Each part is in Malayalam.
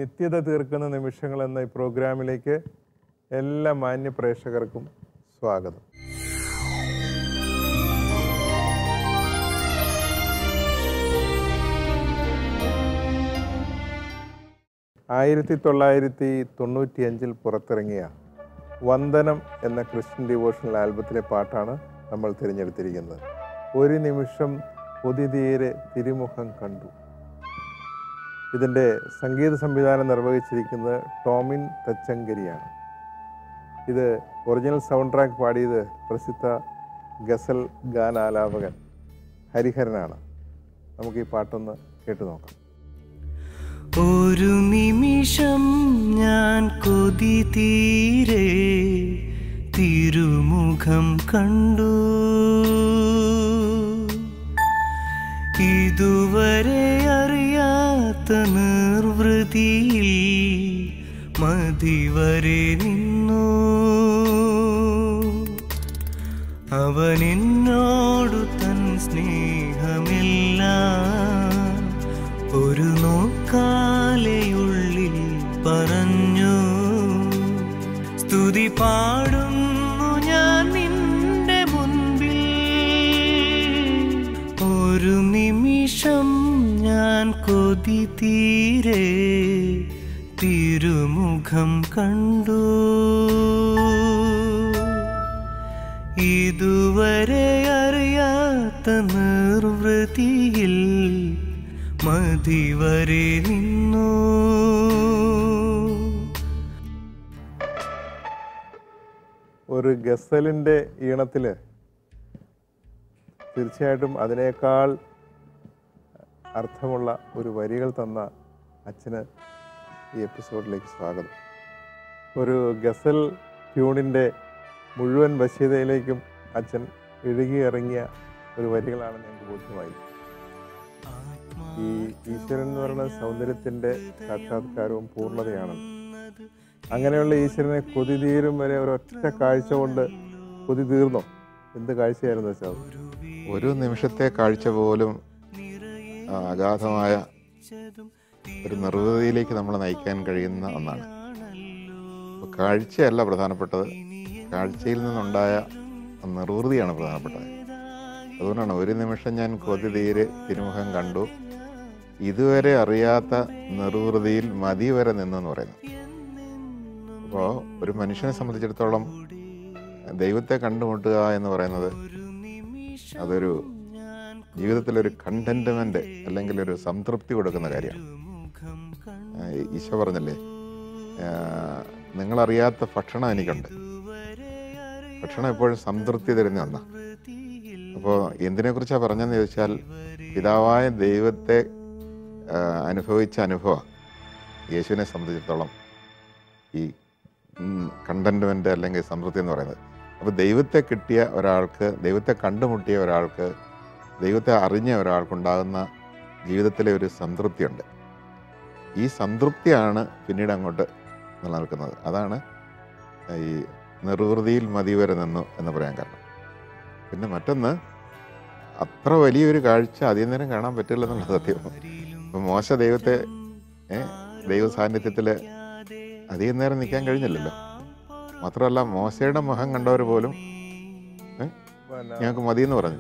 നിത്യത തീർക്കുന്ന നിമിഷങ്ങൾ എന്ന ഈ പ്രോഗ്രാമിലേക്ക് എല്ലാ മാന്യ പ്രേക്ഷകർക്കും സ്വാഗതം. ആയിരത്തി 1995 പുറത്തിറങ്ങിയ വന്ദനം എന്ന ക്രിസ്ത്യൻ ഡിവോഷണൽ ആൽബത്തിലെ പാട്ടാണ് നമ്മൾ തിരഞ്ഞെടുത്തിരിക്കുന്നത്. ഒരു നിമിഷം പൊതിതീരെ തിരുമുഖം കണ്ടു. ഇതിൻ്റെ സംഗീത സംവിധാനം നിർവഹിച്ചിരിക്കുന്നത് ടോമിൻ തച്ചങ്കരിയാണ്. ഇത് ഒറിജിനൽ സൗണ്ട് ട്രാക്ക് പാടിയത് പ്രസിദ്ധ ഗസൽ ഗാനാലാപകൻ ഹരിഹരനാണ്. നമുക്ക് ഈ പാട്ടൊന്ന് കേട്ടു നോക്കാം. ഒരു നിമിഷം ഞാൻ കൊതി തീരെ തിരുമുഖം കണ്ടു. ഇതുവരെ അറിയാത്ത നിർവൃതിയിൽ മതിവരെ നിന്നു. അവൻ എന്നോടു തൻ സ്നേഹമെല്ലാം ഒരു നോക്കാലെയുള്ളിൽ പറഞ്ഞു. സ്തുതി പാടുന്നു ഞാൻ നിന്റെ മുൻപിൽ. ഒരു നിമിഷം ഞാൻ കൊതി തീരെ തിരുമുഖം കണ്ടു. ഇതുവരെ അറിയാത്ത നിർവൃതിയിൽ മതിവരെ നിന്നു. ഒരു ഗസലിൻ്റെ ഈണത്തിൽ തീർച്ചയായിട്ടും അതിനേക്കാൾ അർത്ഥമുള്ള ഒരു വരികൾ തന്ന അച്ഛന് ഈ എപ്പിസോഡിലേക്ക് സ്വാഗതം. ഒരു ഗസൽ ട്യൂണിൻ്റെ മുഴുവൻ വശ്യതയിലേക്കും അച്ഛൻ ഇഴുകിയിറങ്ങിയ ഒരു വരികളാണ് ഞങ്ങൾക്ക് ബോധ്യമായി. ഈ ഈശ്വരൻ എന്ന് പറയുന്ന സൗന്ദര്യത്തിൻ്റെ സാക്ഷാത്കാരവും പൂർണ്ണതയാണ്. അങ്ങനെയുള്ള ഈശ്വരനെ കൊതി തീരും വരെ ഒരൊറ്റ കാഴ്ച കൊണ്ട് കൊതി തീർന്നോ? എന്ത് കാഴ്ചയായിരുന്നു വെച്ചാൽ ഒരു നിമിഷത്തെ കാഴ്ച പോലും അഗാധമായ ഒരു നിർവൃതിയിലേക്ക് നമ്മളെ നയിക്കാൻ കഴിയുന്ന ഒന്നാണ്. കാഴ്ചയല്ല പ്രധാനപ്പെട്ടത്, കാഴ്ചയിൽ നിന്നുണ്ടായ നിർവൃതിയാണ് പ്രധാനപ്പെട്ടത്. അതുകൊണ്ടാണ് ഒരു നിമിഷം ഞാൻ കൊതി തീരെ തിരുമുഖം കണ്ടു, ഇതുവരെ അറിയാത്ത നിർവൃതിയിൽ മതി വരെ നിന്നെന്ന് പറയുന്നത്. അപ്പോൾ ഒരു മനുഷ്യനെ സംബന്ധിച്ചിടത്തോളം ദൈവത്തെ കണ്ടുമുട്ടുക എന്ന് പറയുന്നത് അതൊരു ജീവിതത്തിലൊരു കണ്ടന്റ്മെന്റ് അല്ലെങ്കിൽ ഒരു സംതൃപ്തി കൊടുക്കുന്ന കാര്യമാണ്. ഈശോ പറഞ്ഞല്ലേ, നിങ്ങളറിയാത്ത ഭക്ഷണം എനിക്കുണ്ട്. ഭക്ഷണം എപ്പോഴും സംതൃപ്തി തരുന്ന ഒന്നാണ്. അപ്പോൾ എന്തിനെക്കുറിച്ചാണ് പറഞ്ഞതെന്ന് ചോദിച്ചാൽ, പിതാവായ ദൈവത്തെ അനുഭവിച്ച അനുഭവം യേശുവിനെ സംബന്ധിച്ചിടത്തോളം ഈ കണ്ടന്റ്മെന്റ് അല്ലെങ്കിൽ സംതൃപ്തി എന്ന് പറയുന്നത്. അപ്പോൾ ദൈവത്തെ കിട്ടിയ ഒരാൾക്ക്, ദൈവത്തെ കണ്ടുമുട്ടിയ ഒരാൾക്ക്, ദൈവത്തെ അറിഞ്ഞ ഒരാൾക്കുണ്ടാകുന്ന ജീവിതത്തിലെ ഒരു സംതൃപ്തിയുണ്ട്. ഈ സംതൃപ്തിയാണ് പിന്നീട് അങ്ങോട്ട് നിലനിൽക്കുന്നത്. അതാണ് ഈ നിർവൃതിയിൽ മതി വരെ നിന്നു എന്ന് പറയാൻ കാരണം. പിന്നെ മറ്റൊന്ന്, അത്ര വലിയൊരു കാഴ്ച അധികം നേരം കാണാൻ പറ്റില്ല എന്നുള്ള സത്യം. ഇപ്പം മോശ ദൈവത്തെ ദൈവ സാന്നിധ്യത്തിൽ അധികം നേരം നിൽക്കാൻ കഴിഞ്ഞില്ലല്ലോ. മാത്രമല്ല മോശയുടെ മുഖം കണ്ടവർ പോലും ഞങ്ങൾക്ക് മതിയെന്ന് പറഞ്ഞു.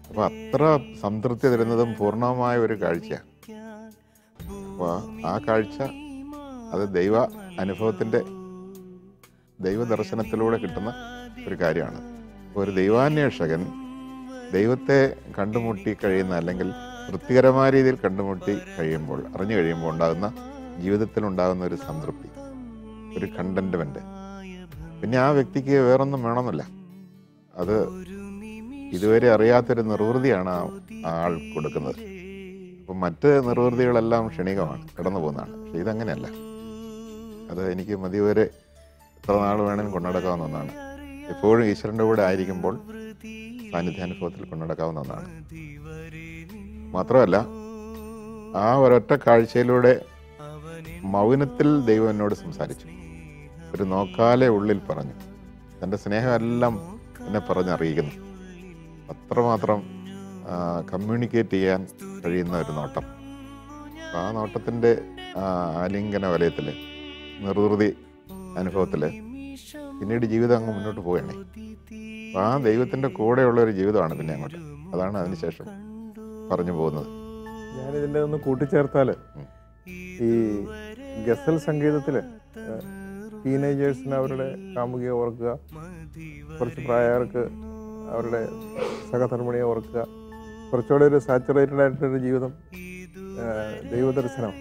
അപ്പോൾ അത്ര സംതൃപ്തി തരുന്നതും പൂർണ്ണമായ ഒരു കാഴ്ചയാണ്. അപ്പോൾ ആ കാഴ്ച അത് ദൈവ അനുഭവത്തിൻ്റെ ദൈവദർശനത്തിലൂടെ കിട്ടുന്ന ഒരു കാര്യമാണ്. ഒരു ദൈവാന്വേഷകൻ ദൈവത്തെ കണ്ടുമുട്ടി കഴിയുന്ന, അല്ലെങ്കിൽ തൃപ്തികരമായ രീതിയിൽ കണ്ടുമുട്ടി കഴിയുമ്പോൾ, അറിഞ്ഞു കഴിയുമ്പോൾ ഉണ്ടാകുന്ന ജീവിതത്തിലുണ്ടാകുന്ന ഒരു സംതൃപ്തി, ഒരു കണ്ടന്റ്മെന്റ്. പിന്നെ ആ വ്യക്തിക്ക് വേറൊന്നും വേണമെന്നില്ല. അത് ഇതുവരെ അറിയാത്തൊരു നിർവൃതിയാണ് ആ ആൾ കൊടുക്കുന്നത്. അപ്പം മറ്റ് നിർവൃതികളെല്ലാം ക്ഷണികമാണ്, കടന്നു പോകുന്നതാണ്. പക്ഷെ ഇതങ്ങനെയല്ല. അത് എനിക്ക് മതിവരെ എത്ര നാൾ വേണമെങ്കിലും കൊണ്ടുനടക്കാവുന്ന ഒന്നാണ്. എപ്പോഴും ഈശ്വരൻ്റെ കൂടെ ആയിരിക്കുമ്പോൾ സാന്നിധ്യാനുഭവത്തിൽ കൊണ്ടുനടക്കാവുന്ന ഒന്നാണ്. മാത്രമല്ല, ആ ഒരൊറ്റ കാഴ്ചയിലൂടെ മൗനത്തിൽ ദൈവം എന്നോട് സംസാരിച്ചു. ഒരു നോക്കാലെ ഉള്ളിൽ പറഞ്ഞു. തൻ്റെ സ്നേഹമെല്ലാം എന്നെ പറഞ്ഞറിയിക്കുന്നു. അത്രമാത്രം കമ്മ്യൂണിക്കേറ്റ് ചെയ്യാൻ കഴിയുന്ന ഒരു നോട്ടം. ആ നോട്ടത്തിൻ്റെ ആലിംഗന വലയത്തിൽ, നിർവൃതി അനുഭവത്തിൽ പിന്നീട് ജീവിതം അങ്ങ് മുന്നോട്ട് പോവുകയാണ്. അപ്പം ആ ദൈവത്തിൻ്റെ കൂടെയുള്ള ഒരു ജീവിതമാണ് പിന്നെ അങ്ങോട്ട്. അതാണ് അതിനുശേഷം പറഞ്ഞു പോകുന്നത്. ഞാനിതിൻ്റെ ഒന്ന് കൂട്ടിച്ചേർത്താൽ, ഈ ഗസൽ സംഗീതത്തിൽ ടീനേജേഴ്സിന് അവരുടെ കാമുകിയെ ഓർക്കുക, കുറച്ച് പ്രായക്കാർക്ക് അവരുടെ സഹധർമ്മിണിയെ ഓർക്കുക, കുറച്ചുകൂടെ ഒരു സാച്ചുറേറ്റഡ് ആയിട്ടൊരു ജീവിതം ദൈവദർശനം.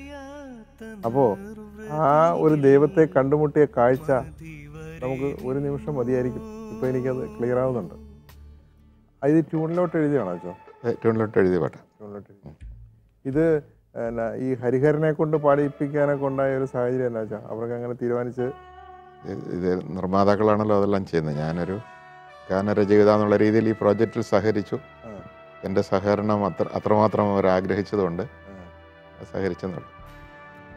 അപ്പോൾ ആ ഒരു ദൈവത്തെ കണ്ടുമുട്ടിയ കാഴ്ച നമുക്ക് ഒരു നിമിഷം മതിയായിരിക്കും. ഇപ്പോൾ എനിക്കത് ക്ലിയർ ആവുന്നുണ്ട്. ഇത് ട്യൂണിലോട്ട് എഴുതിയാണോ അച്ഛോ? ട്യൂണിലോട്ട് എഴുതിയ പാട്ട്. ട്യൂണിലോട്ട് എഴുതി. ഇത് ഈ ഹരിഹരനെ കൊണ്ട് പാടിപ്പിക്കാനൊക്കെ ഉണ്ടായ ഒരു സാഹചര്യം എന്നാ വെച്ചാൽ അവർക്ക് അങ്ങനെ തീരുമാനിച്ച്? ഇത് നിർമ്മാതാക്കളാണല്ലോ അതെല്ലാം ചെയ്യുന്നത്. ഞാനൊരു ഗാനരചയിത എന്നുള്ള രീതിയിൽ ഈ പ്രോജക്റ്റിൽ സഹകരിച്ചു. എൻ്റെ സഹകരണം അത്രമാത്രം അവർ ആഗ്രഹിച്ചതുകൊണ്ട് സഹകരിച്ചെന്നുള്ളു.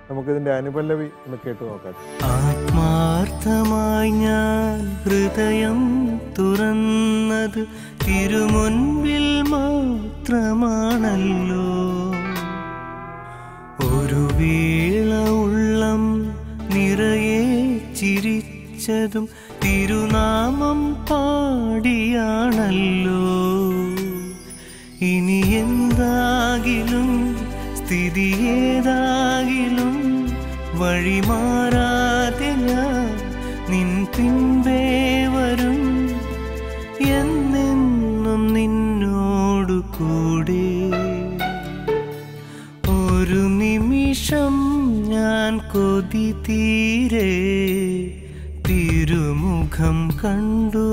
നമുക്കിതിൻ്റെ അനുപല്ലവി ഒന്ന് കേട്ടു നോക്കാം. ആത്മാർത്ഥമായി ഞാൻ ഹൃദയം തുറന്നത് തിരുമുൻപിൽ മാത്രമാണല്ലോ. ഒരു വേള ഉള്ളം നിറയെ ചിരിച്ചതും തിരുനാമം പാടിയാണല്ലോ. ഇനി എന്താകിലും സ്ഥിതി ഏതാകിലും വഴിമാറാതെ ഞാൻ നിൻ പിൻപേ വരും. എന്നെന്നും നിന്നോടു കൂടെ ഒരു നിമിഷം ഞാൻ കൊതി തീരെ തിരുമുഖം കണ്ടു.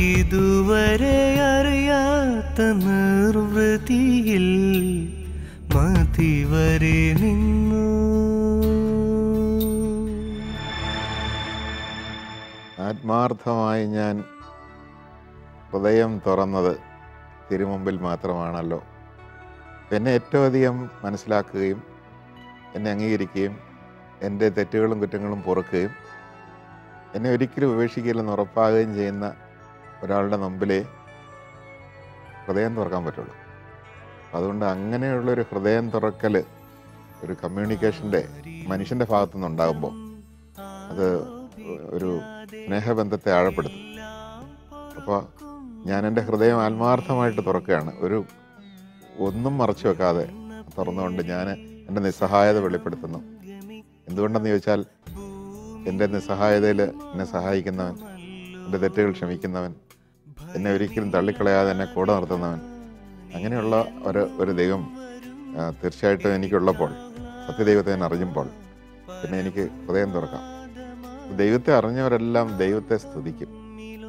ഇതുവരെ അറിയാത്ത നിർവൃതിയിൽ മതിവരെ നിന്നു. ആത്മാർത്ഥമായി ഞാൻ ഹൃദയം തുറന്നത് തിരുമുമ്പിൽ മാത്രമാണല്ലോ. എന്നെ ഏറ്റവും അധികം മനസ്സിലാക്കുകയും എന്നെ അംഗീകരിക്കുകയും എൻ്റെ തെറ്റുകളും കുറ്റങ്ങളും പൊറുക്കുകയും എന്നെ ഒരിക്കലും ഉപേക്ഷിക്കില്ലെന്ന് ഉറപ്പാകുകയും ചെയ്യുന്ന ഒരാളുടെ മുമ്പിലേ ഹൃദയം തുറക്കാൻ പറ്റുള്ളൂ. അതുകൊണ്ട് അങ്ങനെയുള്ളൊരു ഹൃദയം തുറക്കൽ ഒരു കമ്മ്യൂണിക്കേഷൻ്റെ മനുഷ്യൻ്റെ ഭാഗത്തു നിന്നുണ്ടാകുമ്പോൾ അത് ഒരു സ്നേഹബന്ധത്തെ ആഴപ്പെടുത്തും. അപ്പോൾ ഞാൻ എൻ്റെ ഹൃദയം ആത്മാർത്ഥമായിട്ട് തുറക്കുകയാണ്. ഒന്നും മറച്ചു വെക്കാതെ തുറന്നുകൊണ്ട് ഞാൻ എൻ്റെ നിസ്സഹായത വെളിപ്പെടുത്തുന്നു. എന്തുകൊണ്ടെന്ന് ചോദിച്ചാൽ, എൻ്റെ നിസ്സഹായതയിൽ എന്നെ സഹായിക്കുന്നവൻ, എൻ്റെ തെറ്റുകൾ ക്ഷമിക്കുന്നവൻ, എന്നെ ഒരിക്കലും തള്ളിക്കളയാതെ എന്നെ കൂടെ നിർത്തുന്നവൻ, അങ്ങനെയുള്ള ഒരു ദൈവം തീർച്ചയായിട്ടും എനിക്കുള്ളപ്പോൾ, സത്യദൈവത്തെ ഞാൻ അറിയുമ്പോൾ പിന്നെ എനിക്ക് ഹൃദയം തുറക്കാം. ദൈവത്തെ അറിഞ്ഞവരെല്ലാം ദൈവത്തെ സ്തുതിക്കും.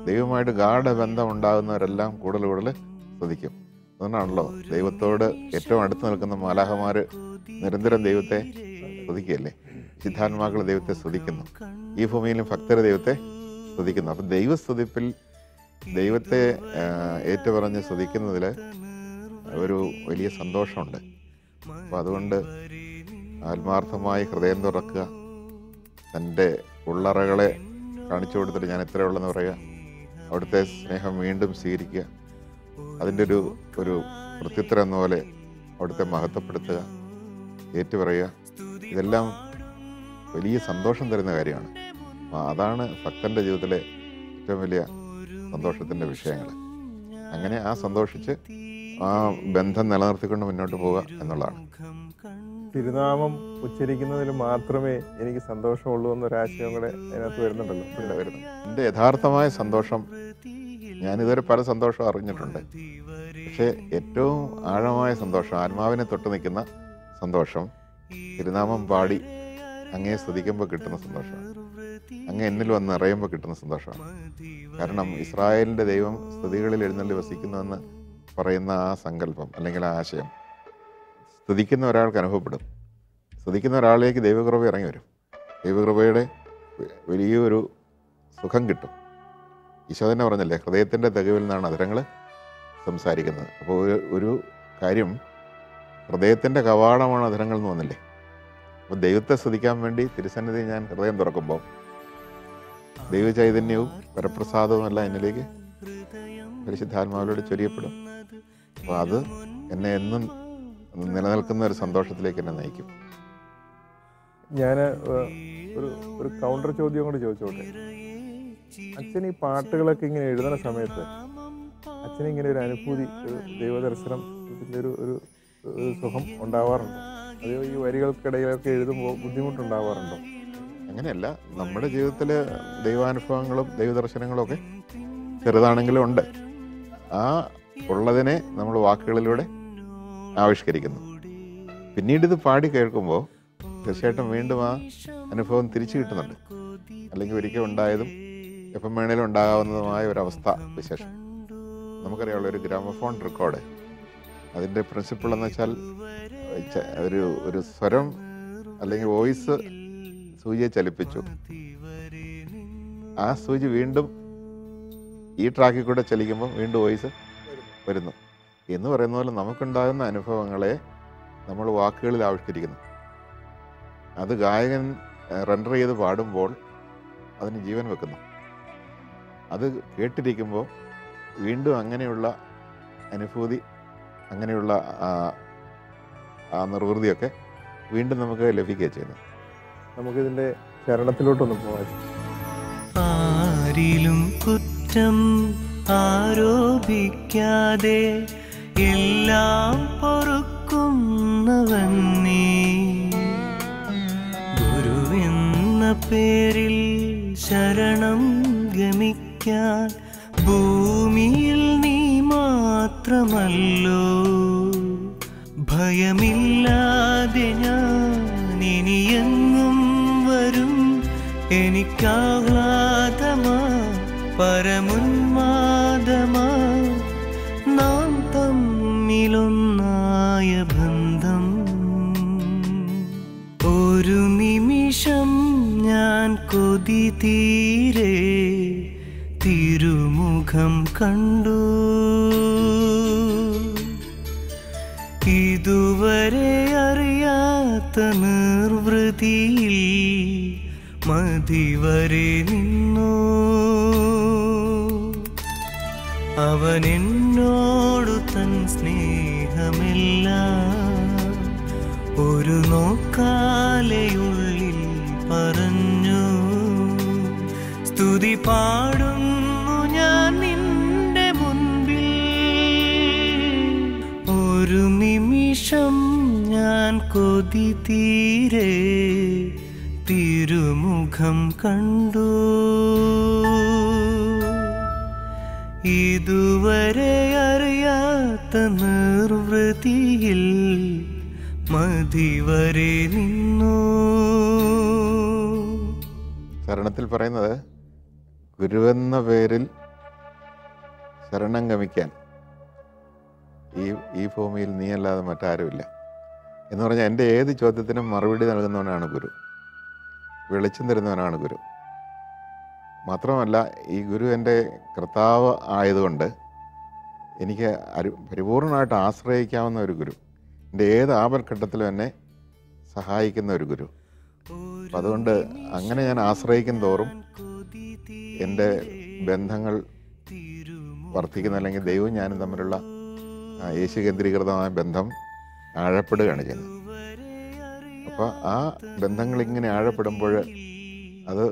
ദൈവമായിട്ട് ഗാഢബന്ധം ഉണ്ടാകുന്നവരെല്ലാം കൂടുതൽ സ്തുതിക്കും. അതുകൊണ്ടാണല്ലോ ദൈവത്തോട് ഏറ്റവും അടുത്ത് നിൽക്കുന്ന മാലാഖമാർ നിരന്തരം ദൈവത്തെ സ്തുതിക്കുകയല്ലേ. സിദ്ധാത്മാക്കൾ ദൈവത്തെ സ്തുതിക്കുന്നു. ഈ ഭൂമിയിലും ഭക്തർ ദൈവത്തെ സ്തുതിക്കുന്നു. അപ്പം ദൈവസ്തുതിപ്പിൽ ദൈവത്തെ ഏറ്റുപറഞ്ഞ് സ്തുതിക്കുന്നതിൽ ഒരു വലിയ സന്തോഷമുണ്ട്. അപ്പം അതുകൊണ്ട് ആത്മാർത്ഥമായി ഹൃദയം തുറക്കുക, തൻ്റെ ഉള്ളറകളെ കാണിച്ചു കൊടുത്തിട്ട് ഞാൻ എത്രയുള്ളെന്ന് പറയുക, അവിടുത്തെ സ്നേഹം വീണ്ടും സ്വീകരിക്കുക, അതിൻ്റെ ഒരു പ്രത്യുത്തരം എന്ന പോലെ അവിടുത്തെ മഹത്വപ്പെടുത്തുക, ഏറ്റുപറയുക. ഇതെല്ലാം വലിയ സന്തോഷം തരുന്ന കാര്യമാണ്. അതാണ് ഭക്തൻ്റെ ജീവിതത്തിലെ ഏറ്റവും വലിയ സന്തോഷത്തിൻ്റെ വിഷയങ്ങൾ. അങ്ങനെ സന്തോഷിച്ച് ആ ബന്ധം നിലനിർത്തിക്കൊണ്ട് മുന്നോട്ട് പോവുക എന്നുള്ളതാണ്. തിരുനാമം ഉച്ചരിക്കുന്നതിൽ മാത്രമേ എനിക്ക് സന്തോഷമുള്ളൂ എന്നൊരാശയം കൂടെ അതിനകത്ത് വരുന്നുണ്ടല്ലോ. വരുന്നു. എൻ്റെ യഥാർത്ഥമായ സന്തോഷം, ഞാനിതുവരെ പല സന്തോഷം അറിഞ്ഞിട്ടുണ്ട്, പക്ഷേ ഏറ്റവും ആഴമായ സന്തോഷം, ആത്മാവിനെ തൊട്ട് നിൽക്കുന്ന സന്തോഷം, തിരുനാമം പാടി അങ്ങേ സ്തുതിക്കുമ്പോൾ കിട്ടുന്ന സന്തോഷമാണ്. അങ്ങ് എന്നിൽ വന്ന് നിറയുമ്പോൾ കിട്ടുന്ന സന്തോഷമാണ്. കാരണം ഇസ്രായേലിൻ്റെ ദൈവം സ്തുതികളിൽ എഴുന്നള്ളി വസിക്കുന്നുവെന്ന് പറയുന്ന ആ സങ്കല്പം അല്ലെങ്കിൽ ആ ആശയം സ്തുതിക്കുന്ന ഒരാൾക്ക് അനുഭവപ്പെടും. സ്തുതിക്കുന്ന ഒരാളിലേക്ക് ദൈവകൃപ ഇറങ്ങി വരും. ദൈവകൃപയുടെ വലിയൊരു സുഖം കിട്ടും. ഈശോ തന്നെ പറഞ്ഞല്ലേ, ഹൃദയത്തിൻ്റെ തികവിൽ നിന്നാണ് അധരങ്ങൾ സംസാരിക്കുന്നത്. അപ്പോൾ ഒരു കാര്യം, ഹൃദയത്തിൻ്റെ കവാടമാണ് അധരങ്ങൾ എന്ന് വന്നില്ലേ. അപ്പോൾ ദൈവത്തെ സ്തുതിക്കാൻ വേണ്ടി തിരുസന്നിധി ഞാൻ ഹൃദയം തുറക്കുമ്പോൾ ദൈവചൈതന്യവും വരപ്രസാദവും എല്ലാം എന്നിലേക്ക് പരിശുദ്ധാത്മാവിലൂടെ ചൊരിയപ്പെടും. അപ്പോൾ അത് എന്നെ എന്നും നിലനിൽക്കുന്ന ഒരു സന്തോഷത്തിലേക്ക് എന്നെ നയിക്കും. ഞാൻ ഒരു കൗണ്ടർ ചോദ്യം കൂടി ചോദിച്ചോട്ടെ. അച്ഛൻ ഈ പാട്ടുകളൊക്കെ ഇങ്ങനെ എഴുതുന്ന സമയത്ത് അച്ഛന് ഇങ്ങനെ ഒരു അനുഭൂതി, ഒരു ദൈവദർശനത്തിൻ്റെ ഒരു സുഖം ഉണ്ടാവാറുണ്ടോ? അതോ ഈ വരികൾക്കിടയിലൊക്കെ എഴുതുമ്പോൾ ബുദ്ധിമുട്ടുണ്ടാവാറുണ്ടോ? അങ്ങനെയല്ല, നമ്മുടെ ജീവിതത്തിൽ ദൈവാനുഭവങ്ങളും ദൈവദർശനങ്ങളും ഒക്കെ ചെറുതാണെങ്കിലും ഉണ്ട്. ആ ഉള്ളതിനെ നമ്മൾ വാക്കുകളിലൂടെ ആവിഷ്കരിക്കുന്നു. പിന്നീട് ഇത് പാടി കേൾക്കുമ്പോൾ തീർച്ചയായിട്ടും വീണ്ടും ആ അനുഭവം തിരിച്ചു കിട്ടുന്നുണ്ട്. അല്ലെങ്കിൽ ഒരിക്കൽ ഉണ്ടായതും എപ്പം വേണേലും ഉണ്ടാകാവുന്നതുമായ ഒരവസ്ഥ വിശേഷം. നമുക്കറിയാവുള്ള ഒരു ഗ്രാമഫോൺ റെക്കോർഡ്, അതിൻ്റെ പ്രിൻസിപ്പിൾ എന്ന് വെച്ചാൽ ഒരു സ്വരം അല്ലെങ്കിൽ വോയിസ് സൂചിയെ ചലിപ്പിച്ചു, ആ സൂചി വീണ്ടും ഈ ട്രാക്കിൽ കൂടെ ചലിക്കുമ്പോൾ വീണ്ടും വോയിസ് വരുന്നു എന്ന് പറയുന്ന പോലെ നമുക്കുണ്ടാകുന്ന അനുഭവങ്ങളെ നമ്മൾ വാക്കുകളിൽ ആവിഷ്കരിക്കുന്നു. അത് ഗായകൻ റെൻഡർ ചെയ്ത് പാടുമ്പോൾ അതിന് ജീവൻ വെക്കുന്നു. അത് കേട്ടിരിക്കുമ്പോൾ വീണ്ടും അങ്ങനെയുള്ള അനുഭൂതി, അങ്ങനെയുള്ള ആ നിർവൃതിയൊക്കെ വീണ്ടും നമുക്ക് ലഭിക്കുകയും ചെയ്യുന്നു. നമുക്കിതിൻ്റെ ചരണത്തിലോട്ടൊന്ന് പോകാം. ആരിലും കുറ്റം ആരോപിക്കാതെ എല്ലാം പൊറുക്കുന്നവൻ നീ, ഗുരുവെന്ന പേരിൽ ശരണം ഗമിക്കാൻ ഭൂമിയിൽ നീ മാത്രമല്ലോ. ഭയമില്ലാതെ ഞാൻ ഇനിയെങ്ങും വരും, എനിക്കാഹ്ലാദമാ പരമുന്മാദമാ, നാം തമ്മിലൊന്നായ ബന്ധം. ഒരു നിമിഷം ഞാൻ കൊതി തീരെ തിരുമുഖം കണ്ടു, ഇതുവരെ അറിയാത്ത നിർവൃതിയിൽ മതിവരെ നിന്നു. അവൻ എന്നോടു തൻ സ്നേഹമെല്ലാം ഒരു നോക്കാലെയുള്ളിൽ പറഞ്ഞു. സ്തുതി പാടുന്നു ഞാൻ നിന്റെ മുൻപിൽ, ഒരു നിമിഷം ഞാൻ കൊതി തീരെ തിരുമുഖം കണ്ടു, ഇതുവരെ അറിയാത്ത നിർവൃതിയിൽ മതിവരെ നിന്നു. ശരണത്തിൽ പറയുന്നത് ഗുരുവെന്ന പേരിൽ ശരണം ഗമിക്കാൻ ഈ ഭൂമിയിൽ നീയല്ലാതെ മറ്റാരുമില്ല എന്ന് പറഞ്ഞാൽ എൻ്റെ ഏത് ചോദ്യത്തിനും മറുപടി നൽകുന്നവനാണ് ഗുരു, വെളിച്ചം തരുന്നവനാണ് ഗുരു. മാത്രമല്ല, ഈ ഗുരു എൻ്റെ കർത്താവ് ആയതുകൊണ്ട് എനിക്ക് പരിപൂർണമായിട്ട് ആശ്രയിക്കാവുന്ന ഒരു ഗുരു, എൻ്റെ ഏത് ആപൽഘട്ടത്തിലും എന്നെ സഹായിക്കുന്ന ഒരു ഗുരു. അപ്പം അതുകൊണ്ട് അങ്ങനെ ഞാൻ ആശ്രയിക്കും തോറും എൻ്റെ ബന്ധങ്ങൾ വർദ്ധിക്കുന്ന, അല്ലെങ്കിൽ ദൈവവും ഞാനും തമ്മിലുള്ള യേശു കേന്ദ്രീകൃതമായ ബന്ധം ആഴപ്പെടുകയാണ് ചെയ്യുന്നത്. അപ്പോൾ ആ ബന്ധങ്ങൾ ഇങ്ങനെ ആഴപ്പെടുമ്പോൾ അത്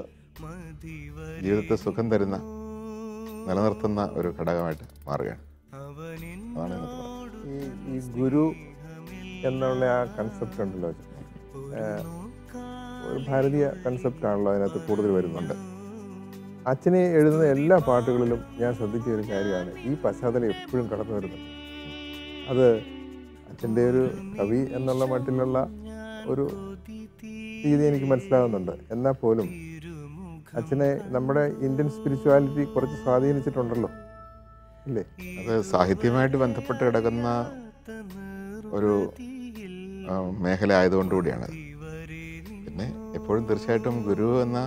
ജീവിതത്തെ സുഖം തരുന്ന, നിലനിർത്തുന്ന ഒരു ഘടകമായിട്ട് മാറുകയാണ്. അതാണ് ഈ ഗുരു എന്നുള്ള ആ കൺസെപ്റ്റ് ഉണ്ടല്ലോ, ഒരു ഭാരതീയ കൺസെപ്റ്റാണല്ലോ അതിനകത്ത് കൂടുതൽ വരുന്നുണ്ട്. അച്ഛനെ എഴുതുന്ന എല്ലാ പാട്ടുകളിലും ഞാൻ ശ്രദ്ധിച്ച ഒരു കാര്യമാണ് ഈ പശ്ചാത്തലം എപ്പോഴും കടന്നു വരുന്നത്. അത് അച്ഛൻ്റെ ഒരു കവി എന്നുള്ള മട്ടിലുള്ള ഒരു രീതി എനിക്ക് മനസ്സിലാകുന്നുണ്ട്. എന്നാൽ പോലും അച്ഛനെ നമ്മുടെ ഇന്ത്യൻ സ്പിരിച്വാലിറ്റി കുറച്ച് സ്വാധീനിച്ചിട്ടുണ്ടല്ലോ, ഇല്ലേ? അത് സാഹിത്യമായിട്ട് ബന്ധപ്പെട്ട് കിടക്കുന്ന ഒരു മേഖല ആയതുകൊണ്ടുകൂടിയാണ്. പിന്നെ എപ്പോഴും തീർച്ചയായിട്ടും ഗുരു എന്ന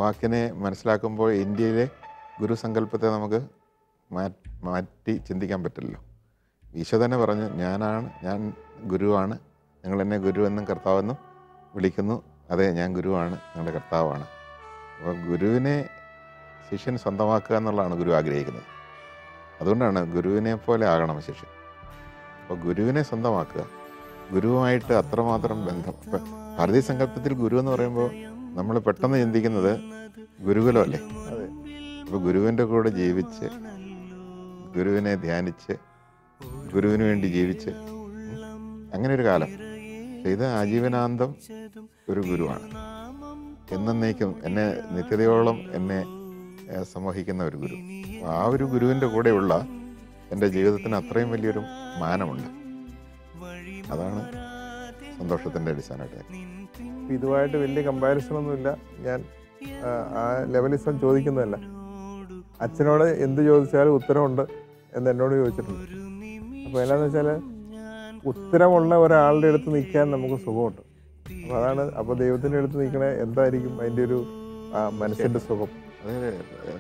വാക്കിനെ മനസ്സിലാക്കുമ്പോൾ ഇന്ത്യയിലെ ഗുരു സങ്കല്പത്തെ നമുക്ക് മാറ്റി ചിന്തിക്കാൻ പറ്റില്ലല്ലോ. ഈശോ തന്നെ പറഞ്ഞു, ഞാൻ ഗുരുവാണ്, നിങ്ങൾ എന്നെ ഗുരുവെന്നും കർത്താവെന്നും വിളിക്കുന്നു. അതെ, ഞാൻ ഗുരുവാണ്, നിങ്ങളുടെ കർത്താവാണ്. അപ്പോൾ ഗുരുവിനെ ശിഷ്യൻ സ്വന്തമാക്കുക എന്നുള്ളതാണ് ഗുരു ആഗ്രഹിക്കുന്നത്. അതുകൊണ്ടാണ് ഗുരുവിനെ പോലെ ആകണം ശിഷ്യൻ. അപ്പോൾ ഗുരുവിനെ സ്വന്തമാക്കുക, ഗുരുവുമായിട്ട് അത്രമാത്രം ബന്ധം. ഇപ്പം ഭാരതീയ സങ്കല്പത്തിൽ ഗുരു എന്ന് പറയുമ്പോൾ നമ്മൾ പെട്ടെന്ന് ചിന്തിക്കുന്നത് ഗുരുകുലമല്ലേ. അതെ. അപ്പോൾ ഗുരുവിൻ്റെ കൂടെ ജീവിച്ച്, ഗുരുവിനെ ധ്യാനിച്ച്, ഗുരുവിന് വേണ്ടി ജീവിച്ച്, അങ്ങനെ ഒരു കാലം. ഇത് ആജീവനാന്തം ഒരു ഗുരുവാണ്. എന്നേക്കും എന്നെ നിത്യതയോളം എന്നെ സംവഹിക്കുന്ന ഒരു ഗുരു. ആ ഒരു ഗുരുവിൻ്റെ കൂടെയുള്ള എൻ്റെ ജീവിതത്തിന് അത്രയും വലിയൊരു മാനമുണ്ട്. അതാണ് സന്തോഷത്തിൻ്റെ അടിസ്ഥാനമായിട്ട്. ഇതുമായിട്ട് വലിയ കമ്പാരിസൺ ഒന്നുമില്ല. ഞാൻ ആ ലെവലിസം ചോദിക്കുന്നതല്ല. അച്ഛനോട് എന്ത് ചോദിച്ചാലും ഉത്തരമുണ്ട് എന്ന് എന്നോട് ചോദിച്ചിട്ടുണ്ട്. അപ്പോൾ എന്നാന്ന് വെച്ചാൽ ഉത്തരമുള്ള ഒരാളുടെ അടുത്ത് നിൽക്കാൻ നമുക്ക് സുഖമുണ്ട്. അപ്പോൾ അതാണ്. അപ്പോൾ ദൈവത്തിൻ്റെ അടുത്ത് നിൽക്കണേ എന്തായിരിക്കും അതിൻ്റെ ഒരു മനസ്സിൻ്റെ സുഖം. അതായത്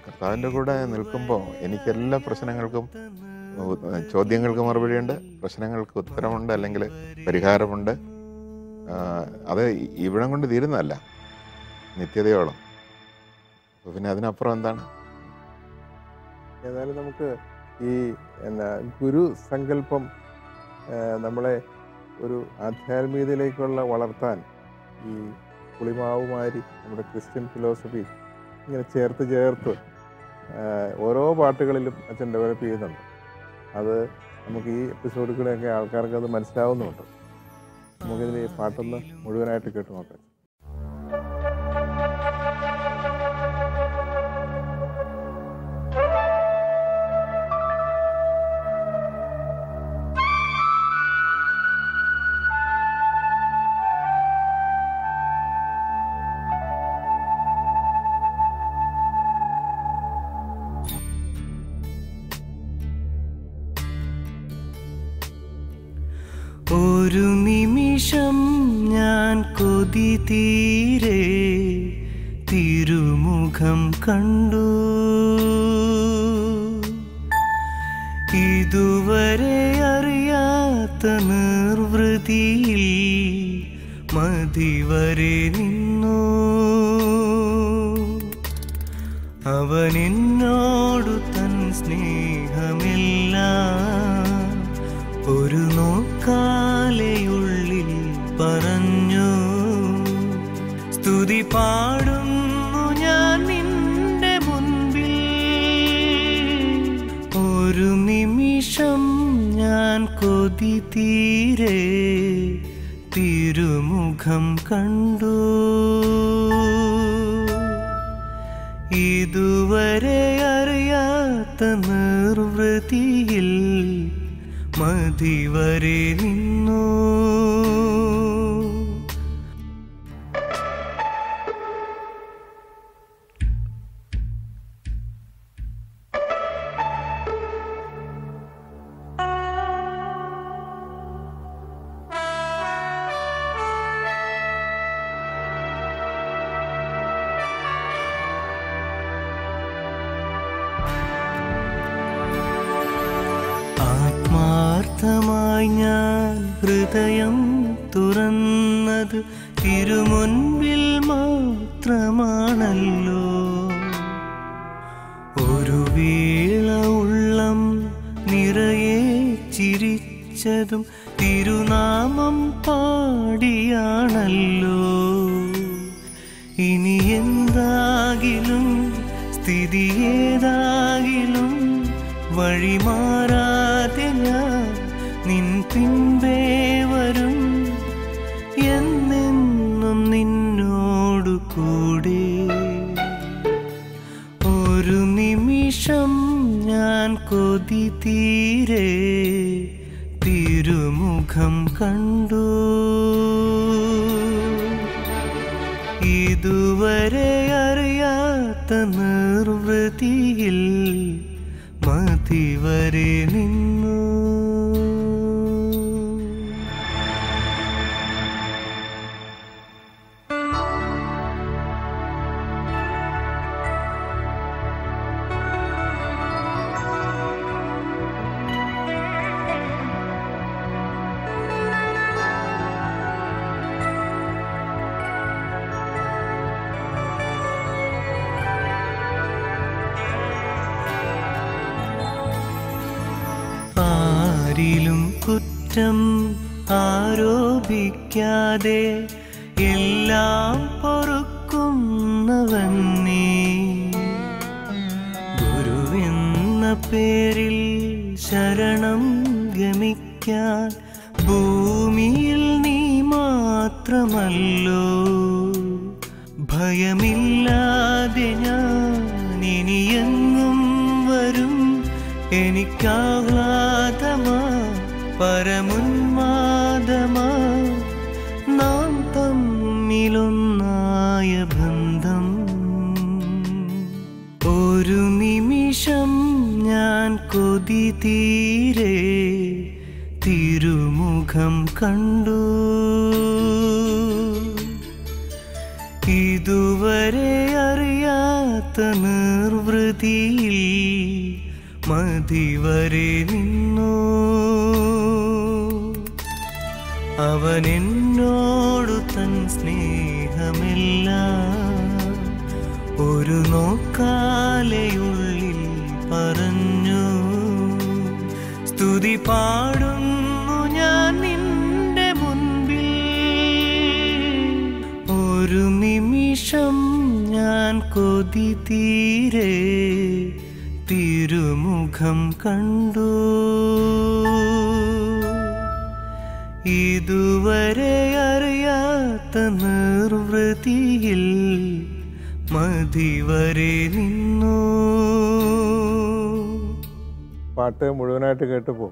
കർത്താവിൻ്റെ കൂടെ നിൽക്കുമ്പോൾ എനിക്ക് എല്ലാ പ്രശ്നങ്ങൾക്കും ചോദ്യങ്ങൾക്ക് മറുപടിയുണ്ട്, പ്രശ്നങ്ങൾക്ക് ഉത്തരമുണ്ട്, അല്ലെങ്കിൽ പരിഹാരമുണ്ട്. അത് ഇവിടം കൊണ്ട് തീരുന്നതല്ല, നിത്യതയോളം. അപ്പോൾ പിന്നെ അതിനപ്പുറം എന്താണ്? ഏതായാലും നമുക്ക് ഈ ഗുരു സങ്കല്പം നമ്മളെ ഒരു ആധ്യാത്മികതയിലേക്കുള്ള വളർത്താൻ ഈ പുളിമാവുമാരി നമ്മുടെ ക്രിസ്ത്യൻ ഫിലോസഫി ഇങ്ങനെ ചേർത്ത് ഓരോ പാട്ടുകളിലും അച്ഛൻ ഡെവലപ്പ് ചെയ്യുന്നുണ്ട്. അത് നമുക്ക് ഈ എപ്പിസോഡുകളൊക്കെ ആൾക്കാർക്ക് അത് മനസ്സിലാവുന്നുണ്ട്. നമുക്കിതിൽ ഈ പാട്ടൊന്ന് മുഴുവനായിട്ട് കേട്ട് നോക്കാം. ഒരു നിമിഷം ഞാൻ കൊതി തീരെ തിരുമുഖം കണ്ടു. ഇതുവരെ അറിയാത്ത നിർവൃതിയിൽ മതിവരെ നിന്നു. അവൻ എന്നോടു തൻ സ്നേഹമെല്ലാം ഒരു നോക്കാലെയുള്ളിൽ പറഞ്ഞു. സ്തുതി പാടുന്നു ഞാൻ നിന്റെ മുൻപിൽ. ഒരു നിമിഷം ഞാൻ കൊതി തീരെ തിരുമുഖം കണ്ടു. ഇതുവരെ അറിയാത്ത നിർവൃതിയിൽ മതിവരെ നിന്നു. ആത്മാർത്ഥമായി ഞാൻ ഹൃദയം തുറന്നത് തിരുമുൻപിൽ മാത്രമാണല്ലോ. ഒരു വേള ഉള്ളം നിറയെ ചിരിച്ചതും തിരുനാമം പാടിയാണല്ലോ. ഇനി എന്താകിലും സ്ഥിതി ഏതാകിലും വഴിമാറാതെ ഞാൻ നിൻ പിൻപേ വരും. എന്നെന്നും നിന്നോടു കൂടെ. ഒരു നിമിഷം ഞാൻ കൊതി തീരെ തിരുമുഖം കണ്ടു. ഇതുവരെ അറിയാത്ത നിർവൃതിയിൽ മതിവരെ നിന്നു. ആരിലും കുറ്റം ആരോപിക്കാതെ എല്ലാം പൊറുക്കുന്നവൻ നീ. ഗുരുവെന്ന പേരിൽ ശരണം ഗമിക്കാൻ ഭൂമിയിൽ നീ മാത്രമല്ലോ. ഭയമില്ലാതെ ഞാൻ ഇനിയെങ്ങും വരും. എനിക്കാഹ്ലാദമാ പരമുന്മാദമാ നാം തമ്മിലൊന്നായ ബന്ധം. ഒരു നിമിഷം ഞാൻ കൊതി തീരെ തിരുമുഖം കണ്ടു. ഇതുവരെ അറിയാത്ത നിർവൃതിയിൽ മതിവരെ നിന്നു. അവൻ എന്നോടു തൻ സ്നേഹമെല്ലാം ഒരു നോക്കാലെയുള്ളിൽ പറഞ്ഞു. സ്തുതി പാടുന്നു ഞാൻ നിന്റെ മുൻപിൽ. ഒരു നിമിഷം ഞാൻ കൊതി തീരെ തിരുമുഖം കണ്ടു. ഇതുവരെ അറിയാത്ത നിർവൃതിയിൽ മതിവരെ നിന്നു. പാട്ട് മുഴുവനായിട്ട് കേട്ടപ്പോൾ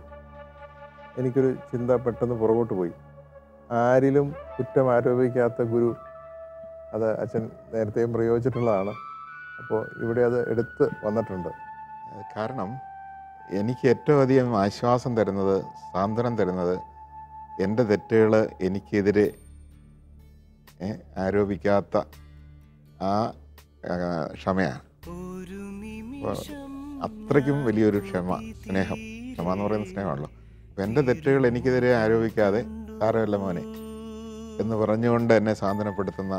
എനിക്കൊരു ചിന്ത പെട്ടെന്ന് പുറകോട്ട് പോയി. ആരിലും കുറ്റം ആരോപിക്കാത്ത ഗുരു, അത് അച്ഛൻ നേരത്തെയും പ്രയോഗിച്ചിട്ടുള്ളതാണ്. അപ്പോൾ ഇവിടെ അത് എടുത്ത് വന്നിട്ടുണ്ട്. കാരണം എനിക്ക് ഏറ്റവും അധികം ആശ്വാസം തരുന്നത്, സാന്ത്വനം തരുന്നത് എൻ്റെ തെറ്റുകൾ എനിക്കെതിരെ ആരോപിക്കാത്ത ആ ക്ഷമയാണ്. അപ്പോൾ അത്രയ്ക്കും വലിയൊരു ക്ഷമ എന്ന് പറയുന്ന സ്നേഹമാണല്ലോ. അപ്പം എൻ്റെ തെറ്റുകൾ എനിക്കെതിരെ ആരോപിക്കാതെ സാരമല്ല മോനെ എന്ന് പറഞ്ഞുകൊണ്ട് എന്നെ സാന്ത്വനപ്പെടുത്തുന്ന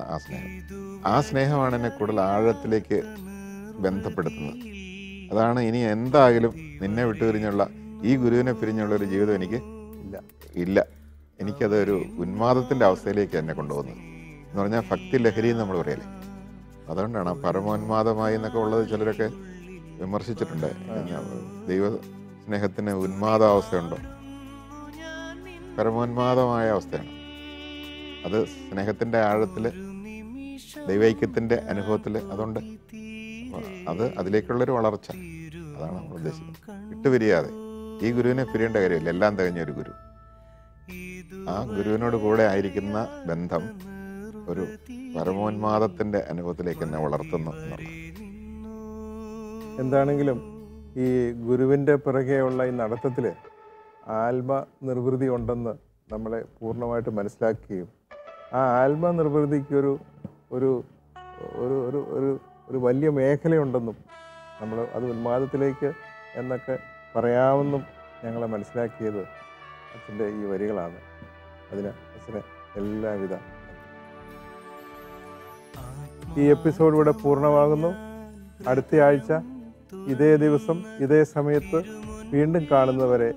ആ സ്നേഹമാണ് എന്നെ കൂടുതൽ ആഴത്തിലേക്ക് ബന്ധപ്പെടുത്തുന്നത്. അതാണ് ഇനി എന്തായാലും നിന്നെ വിട്ടുപിരിഞ്ഞുള്ള ഈ ഗുരുവിനെ പിരിഞ്ഞുള്ള ഒരു ജീവിതം എനിക്ക് ഇല്ല. എനിക്കതൊരു ഉന്മാദത്തിൻ്റെ അവസ്ഥയിലേക്ക് എന്നെ കൊണ്ടുപോകുന്നത്. എന്ന് പറഞ്ഞാൽ ഭക്തി ലഹരി എന്ന് നമ്മൾ പറയല്ലേ, അതുകൊണ്ടാണ് പരമോന്മാദമായി എന്നൊക്കെ ഉള്ളത് ചിലരൊക്കെ വിമർശിച്ചിട്ടുണ്ട്. ദൈവ സ്നേഹത്തിന് ഉന്മാദാവസ്ഥയുണ്ടോ? പരമോന്മാദമായ അവസ്ഥയാണ് അത്. സ്നേഹത്തിൻ്റെ ആഴത്തിൽ, ദൈവൈക്യത്തിൻ്റെ അനുഭവത്തിൽ അതുണ്ട്. അത് അതിലേക്കുള്ളൊരു വളർച്ച, അതാണ് നമ്മൾ ഉദ്ദേശിക്കുന്നത്. വിട്ടുപിരിയാതെ ഈ ഗുരുവിനെ പിരിയേണ്ട കാര്യമില്ല. എല്ലാം തികഞ്ഞൊരു ഗുരു, ആ ഗുരുവിനോട് കൂടെ ആയിരിക്കുന്ന ബന്ധം ഒരു പരമോന്മാദത്തിൻ്റെ അനുഭവത്തിലേക്ക് എന്നെ വളർത്തുന്നു എന്നുള്ളത്. എന്താണെങ്കിലും ഈ ഗുരുവിൻ്റെ പിറകെയുള്ള ഈ നടത്തത്തിൽ ആത്മനിർവൃതി ഉണ്ടെന്ന് നമ്മളെ പൂർണ്ണമായിട്ട് മനസ്സിലാക്കുകയും ആ ആത്മനിർവൃതിക്കൊരു ഒരു ഒരു ഒരു ഒരു വലിയ മേഖലയുണ്ടെന്നും നമ്മൾ അത് ഉന്മാദത്തിലേക്ക് എന്നൊക്കെ പറയാമെന്നും ഞങ്ങളെ മനസ്സിലാക്കിയത് അച്ഛൻ്റെ ഈ വരികളാണ്. അതിന് അച്ഛന് എല്ലാവിധ. ഈ എപ്പിസോഡ് ഇവിടെ പൂർണ്ണമാകുന്നു. അടുത്ത ആഴ്ച ഇതേ ദിവസം ഇതേ സമയത്ത് വീണ്ടും കാണുന്നവരെ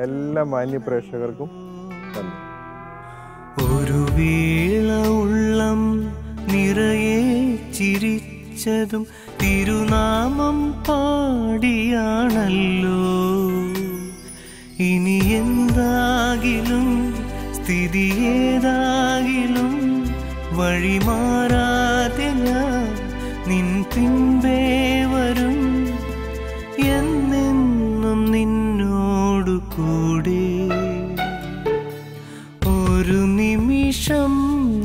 എല്ലാ മാന്യ പ്രേക്ഷകർക്കും നന്ദി. ഒരു വേള ഉള്ളം നിറയെ ചിരിച്ചതും തിരുനാമം പാടിയാണല്ലോ. ഇനി എന്താകിലും സ്ഥിതി ഏതാകിലും വഴിമാറാതെ ഞാൻ നിൻ പിൻപേ വരും. എന്നെന്നും നിന്നോടു കൂടെ. ഒരു നിമിഷം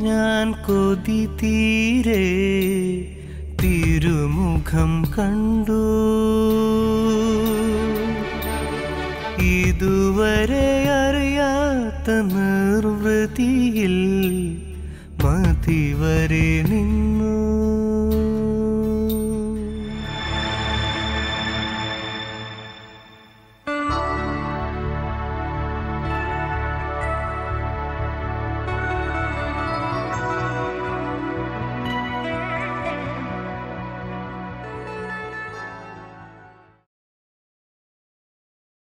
ഞാൻ കൊതി തീരെ തിരുമുഖം കണ്ടു. ഇതുവരെ അറിയാത്ത നിർവൃതിയിൽ മതിവരെ നിന്നു.